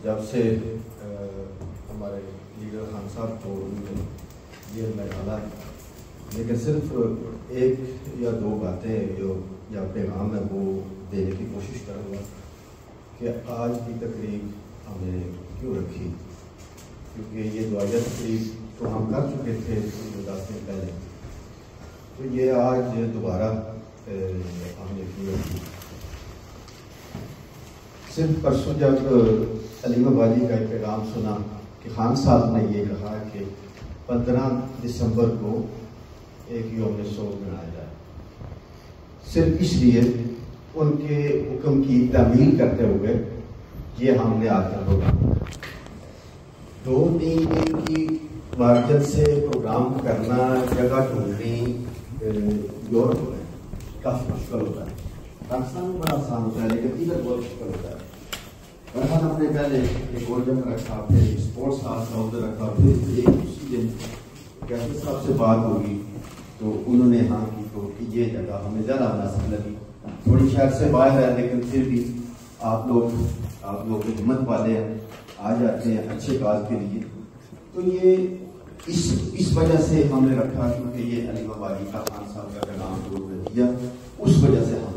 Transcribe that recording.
جب سے ہمارے لیڈر خان صاحب کو یہ میں ڈالا، لیکن صرف ایک یا دو باتیں جو یا پیغام ہے وہ دینے کی کوشش کروں گا کہ آج کی تقریب ہم نے کیوں رکھی، کیونکہ یہ دعائیہ تقریب تو ہم کر چکے تھے 10 دن پہلے، تو یہ آج دوبارہ ہم نے کیوں رکھی۔ صرف پرسوں جب علیم آبادی کا ایک پیغام سنا کہ خان صاحب نے یہ کہا کہ 15 دسمبر کو ایک یوم سوگ منایا جائے، صرف اس لیے ان کے حکم کی تعمیل کرتے ہوئے یہ ہم نے آج کا پروگرام 2-3 دن کی مارجن سے پروگرام کرنا، جگہ ڈھونڈنی یورپ میں کافی مشکل ہوتا ہے، پاکستان میں بڑا آسان ہوتا ہے لیکن ادھر بہت مشکل ہوتا ہے۔ برحال ہم نے پہلے ایک اور جگہ رکھا، پھر اسپورٹس ہاؤس کا ادھر رکھا، پھر ایک اسی دن کیپٹن صاحب سے بات ہوگی تو انہوں نے ہاں کی تو کہ یہ جگہ ہمیں زیادہ مناسب لگی، تھوڑی شہر سے باہر ہے لیکن پھر بھی آپ لوگ ہمت والے ہیں، آ جاتے ہیں اچھے کاز کے لیے، تو یہ اس وجہ سے ہم نے رکھا کیونکہ یہ علیم آبادی کا خان صاحب کا پیغام جو دیا اس وجہ سے ہم